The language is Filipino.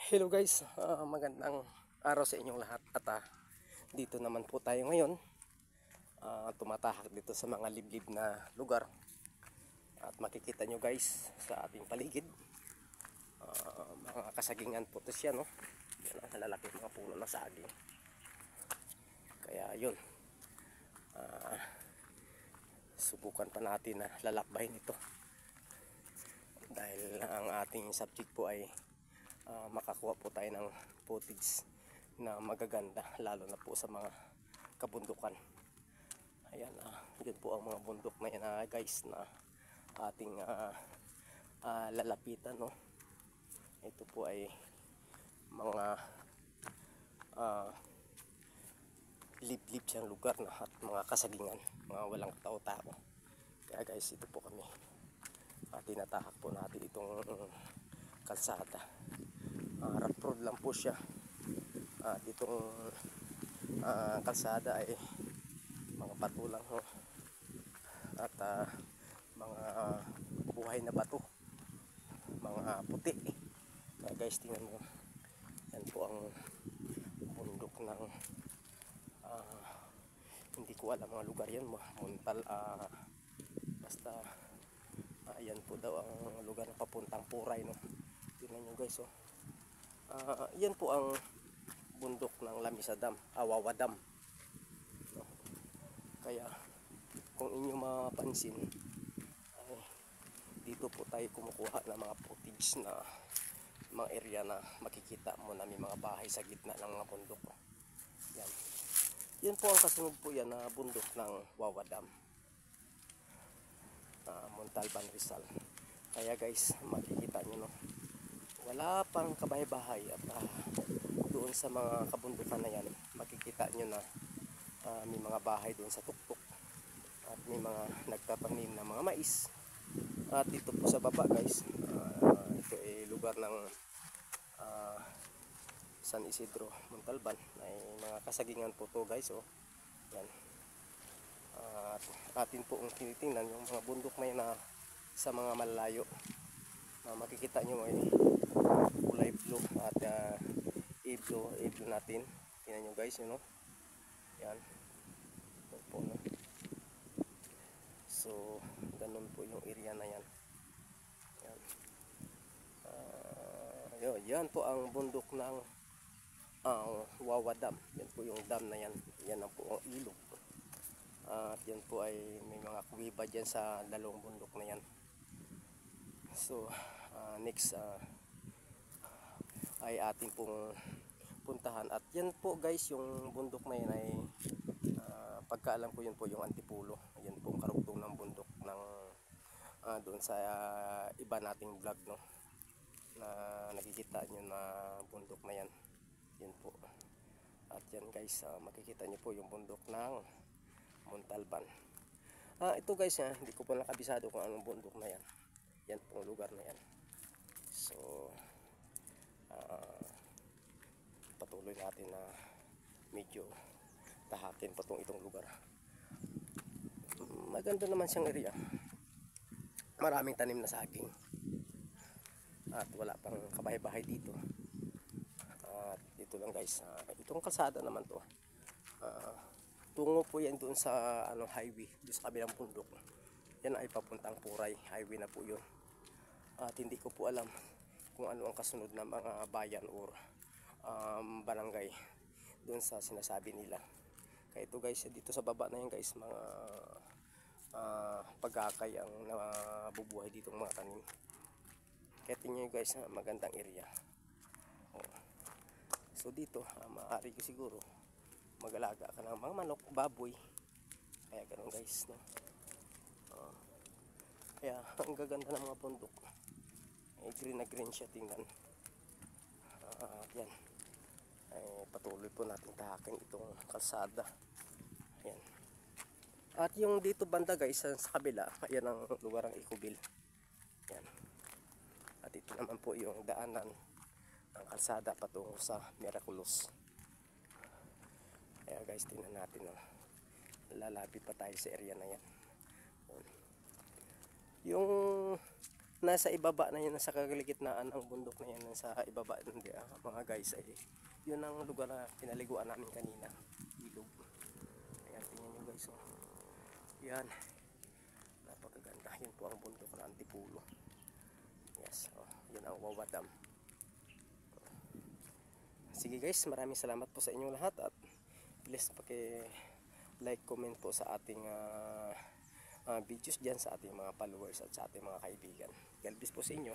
Hello guys, magandang araw sa inyong lahat at dito naman po tayo ngayon, tumatahak dito sa mga liblib na lugar at makikita nyo guys sa ating paligid, mga kasagingan po ito siya, no? Yan ang lalaki mga puno ng saging. Kaya yun, subukan pa natin na lalakbayin ito dahil ang ating subject po ay makakuha po tayo ng footage na magaganda, lalo na po sa mga kabundukan. Ayan, yun po ang mga bundok na yan guys na ating lalapitan, no? Ito po ay mga liblib siyang lugar na at mga kasagingan, mga walang tao-tao. Kaya guys, ito po kami, tinatahak po natin itong kalsada. Rough road lang po siya at itong kalsada ay mga bato lang ho at mga buhay na bato, mga puti. Kaya guys, tingnan mo, yan po ang bundok ng hindi ko alam mga lugar yan, Muntal, basta yan po daw ang lugar na papuntang Puray, no? Tingnan nyo guys, oh. Yan po ang bundok ng Lamisa Dam, Awawa Dam, no? Kaya kung inyo mapansin ay dito po tayo kumukuha ng mga footage na mga area na makikita mo na may mga bahay sa gitna ng mga bundok, oh. Yan po ang kasunod po yan na bundok ng Wawa Dam, Montalban, Rizal. Kaya guys, makikita nyo, no, wala pang kabahay-bahay at doon sa mga kabundukan na yan makikita nyo na may mga bahay doon sa tuktok at may mga nagtatanim na mga mais. At dito po sa baba guys, ito ay lugar ng San Isidro, Montalban. Ay mga kasagingan po to guys, oh. Yan. At atin po ang tinitingnan yung mga bundok na yun sa mga malalayo. Makikita nyo ay kulay blue at i-blue natin. Tingnan nyo guys, yun, no? Yan. Yan po, no? So, ganun po yung area na yan. Yan. Yan po ang bundok ng Wawa Dam. Yan po yung dam na yan. Yan ang po ang ilog. At yan po ay may mga kuwiba dyan sa dalawang bundok na yan. So, next ay ating pong puntahan. At yan po guys, yung bundok na yan ay pagkaalam ko yun po yung Antipulo. Yan po ang karugtong ng bundok ng doon sa iba nating vlog, no, na nakikita nyo na bundok na yan. Yan po. At yan guys, makikita nyo po yung bundok ng Montalban. Ito guys, hindi ko pa nakabisado kung anong bundok na yan. Yan po ang lugar na yan. So, patuloy natin na medyo tahakin pa itong lugar. Maganda naman siyang area. Maraming tanim na saging. At wala pang kabahay-bahay dito. At dito lang guys, itong kalsada naman to. Tungo po yan doon sa highway, doon sa kabilang bundok. Yan ay papuntang Puray, highway na po yun. At hindi ko po alam kung ano ang kasunod ng mga bayan or barangay doon sa sinasabi nila. Kaya ito guys, dito sa baba na yan guys, mga pagkakay ang nabubuhay dito mga tanim. Kaya tingnan nyo guys, magandang area. So dito, maaari ko siguro mag-alaga ka ng mga manok, baboy. Kaya ganun guys, no? Kaya ang gaganda ng mga bundok. Green na green siya, tingnan. Yan. Patuloy po natin tahakin itong kalsada. Ayan. At yung dito banda guys, sa kabila, ayan ang lugar ng Ecobil. Yan. At ito naman po yung daanan ng kalsada patungo sa Miraculous. Kaya guys, tingnan natin, no? Lalapit pa tayo sa area na yan. Yung nasa ibaba na yun, nasa kaligitnaan ng bundok na yan, nasa ibaba mga guys, ay yun ang lugar na pinaliguan namin kanina, ilog. Ayan, tingnan nyo guys, oh. Yan, napakaganda. Yun po ang bundok na Antipulo. Yes, oh, yun ang Wawa Dam. Sige guys, maraming salamat po sa inyong lahat, at please like, comment po sa ating videos dyan, sa ating mga followers at sa ating mga kaibigan. God bless po sa inyo.